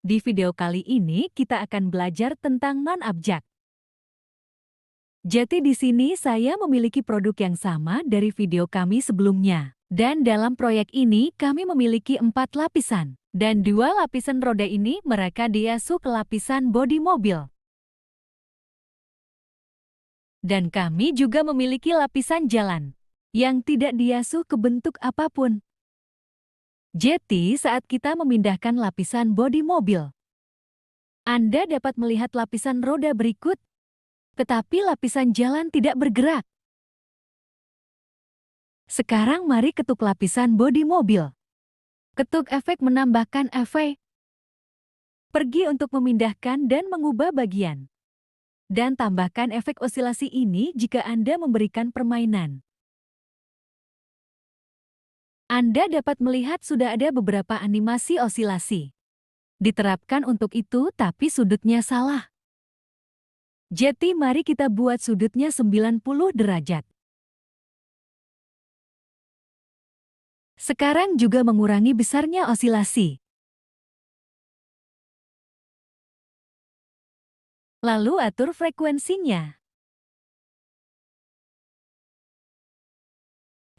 Di video kali ini kita akan belajar tentang non-abjak. Jadi di sini saya memiliki produk yang sama dari video kami sebelumnya. Dan dalam proyek ini kami memiliki 4 lapisan. Dan 2 lapisan roda ini mereka diasuh ke lapisan bodi mobil. Dan kami juga memiliki lapisan jalan yang tidak diasuh ke bentuk apapun. Jadi saat kita memindahkan lapisan bodi mobil, Anda dapat melihat lapisan roda berikut, tetapi lapisan jalan tidak bergerak. Sekarang mari ketuk lapisan bodi mobil. Ketuk efek menambahkan efek. Pergi untuk memindahkan dan mengubah bagian. Dan tambahkan efek osilasi ini jika Anda memberikan permainan. Anda dapat melihat sudah ada beberapa animasi osilasi. Diterapkan untuk itu tapi sudutnya salah. Jadi mari kita buat sudutnya 90 derajat. Sekarang juga mengurangi besarnya osilasi. Lalu atur frekuensinya.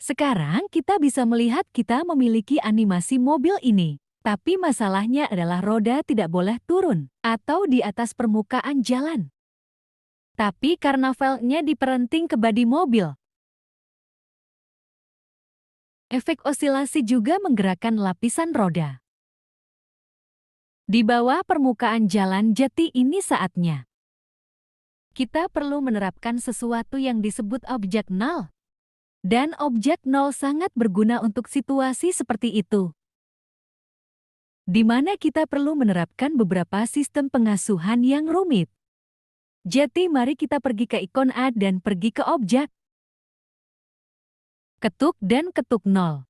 Sekarang kita bisa melihat kita memiliki animasi mobil ini. Tapi masalahnya adalah roda tidak boleh turun atau di atas permukaan jalan. Tapi karena velgnya diperenting ke bodi mobil, efek osilasi juga menggerakkan lapisan roda. Di bawah permukaan jalan jati ini saatnya kita perlu menerapkan sesuatu yang disebut objek nol. Dan objek nol sangat berguna untuk situasi seperti itu, di mana kita perlu menerapkan beberapa sistem pengasuhan yang rumit. Jadi mari kita pergi ke ikon add dan pergi ke objek. Ketuk dan ketuk nol.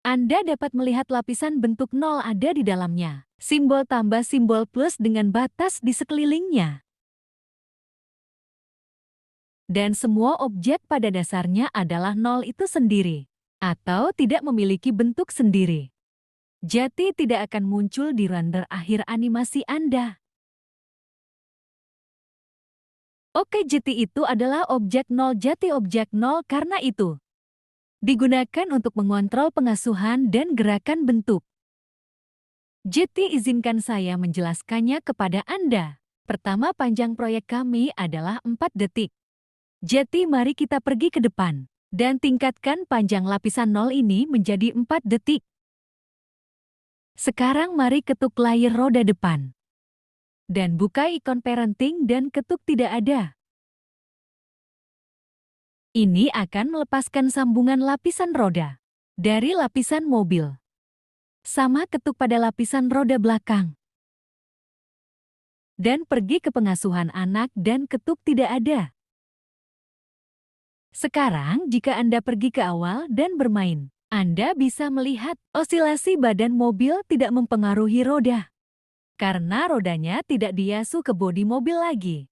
Anda dapat melihat lapisan bentuk nol ada di dalamnya. Simbol tambah simbol plus dengan batas di sekelilingnya. Dan semua objek pada dasarnya adalah nol itu sendiri, atau tidak memiliki bentuk sendiri. Jadi tidak akan muncul di render akhir animasi Anda. Oke, jadi itu adalah objek nol. Jadi objek nol karena itu digunakan untuk mengontrol pengasuhan dan gerakan bentuk. Jadi izinkan saya menjelaskannya kepada Anda. Pertama, panjang proyek kami adalah 4 detik. Jadi mari kita pergi ke depan dan tingkatkan panjang lapisan nol ini menjadi 4 detik. Sekarang mari ketuk layar roda depan. Dan buka ikon parenting dan ketuk tidak ada. Ini akan melepaskan sambungan lapisan roda dari lapisan mobil. Sama ketuk pada lapisan roda belakang. Dan pergi ke pengasuhan anak dan ketuk tidak ada. Sekarang jika Anda pergi ke awal dan bermain, Anda bisa melihat osilasi badan mobil tidak mempengaruhi roda. Karena rodanya tidak diasuh ke bodi mobil lagi.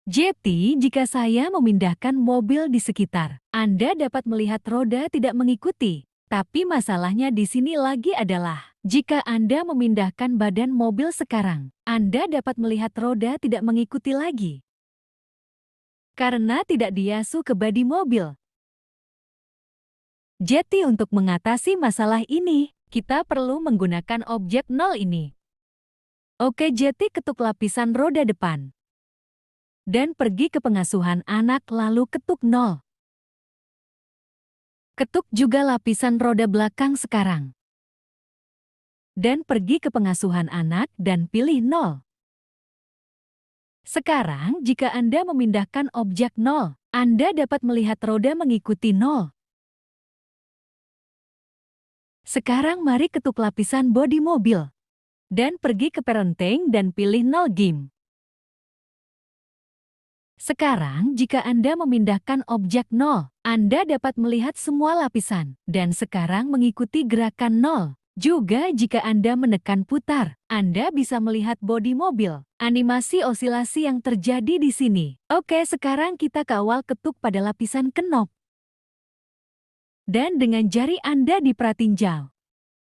Jadi, jika saya memindahkan mobil di sekitar, Anda dapat melihat roda tidak mengikuti. Tapi masalahnya di sini lagi adalah, jika Anda memindahkan badan mobil sekarang, Anda dapat melihat roda tidak mengikuti lagi. Karena tidak diasuh ke bodi mobil. Jadi untuk mengatasi masalah ini, kita perlu menggunakan objek nol ini. Oke, jadi ketuk lapisan roda depan. Dan pergi ke pengasuhan anak lalu ketuk nol. Ketuk juga lapisan roda belakang sekarang. Dan pergi ke pengasuhan anak dan pilih nol. Sekarang jika Anda memindahkan objek nol, Anda dapat melihat roda mengikuti nol. Sekarang mari ketuk lapisan bodi mobil. Dan pergi ke parenting dan pilih nol game. Sekarang jika Anda memindahkan objek nol, Anda dapat melihat semua lapisan. Dan sekarang mengikuti gerakan nol. Juga jika Anda menekan putar, Anda bisa melihat bodi mobil. Animasi osilasi yang terjadi di sini. Oke, sekarang kita ke awal ketuk pada lapisan knob. Dan dengan jari Anda dipratinjal.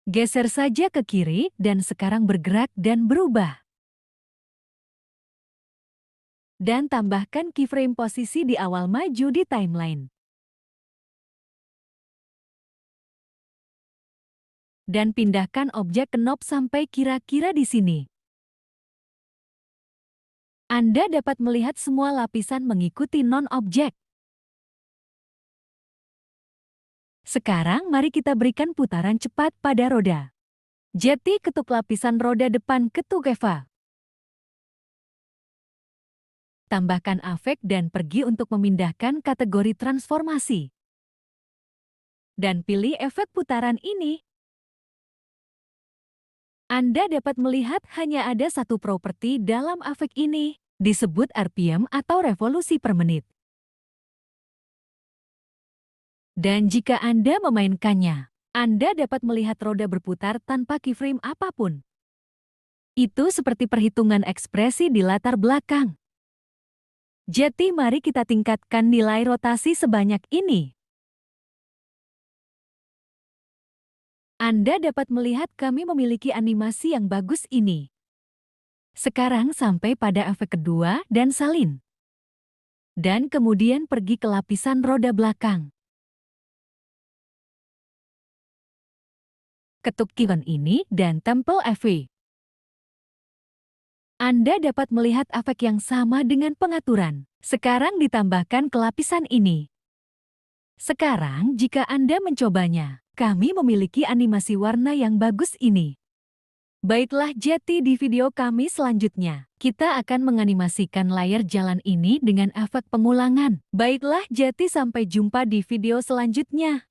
Geser saja ke kiri dan sekarang bergerak dan berubah. Dan tambahkan keyframe posisi di awal maju di timeline. Dan pindahkan objek ke knob sampai kira-kira di sini. Anda dapat melihat semua lapisan mengikuti non-objek. Sekarang mari kita berikan putaran cepat pada roda. Jeti ketuk lapisan roda depan ketuk Eva. Tambahkan efek dan pergi untuk memindahkan kategori transformasi. Dan pilih efek putaran ini. Anda dapat melihat hanya ada satu properti dalam efek ini, disebut RPM atau revolusi per menit. Dan jika Anda memainkannya, Anda dapat melihat roda berputar tanpa keyframe apapun. Itu seperti perhitungan ekspresi di latar belakang. Jadi mari kita tingkatkan nilai rotasi sebanyak ini. Anda dapat melihat kami memiliki animasi yang bagus ini. Sekarang sampai pada efek kedua dan salin. Dan kemudian pergi ke lapisan roda belakang. Ketuk keyboard ini dan tempel EV. Anda dapat melihat efek yang sama dengan pengaturan. Sekarang ditambahkan ke lapisan ini. Sekarang jika Anda mencobanya, kami memiliki animasi warna yang bagus ini. Baiklah, jadi di video kami selanjutnya, kita akan menganimasikan layar jalan ini dengan efek pengulangan. Baiklah, jadi sampai jumpa di video selanjutnya.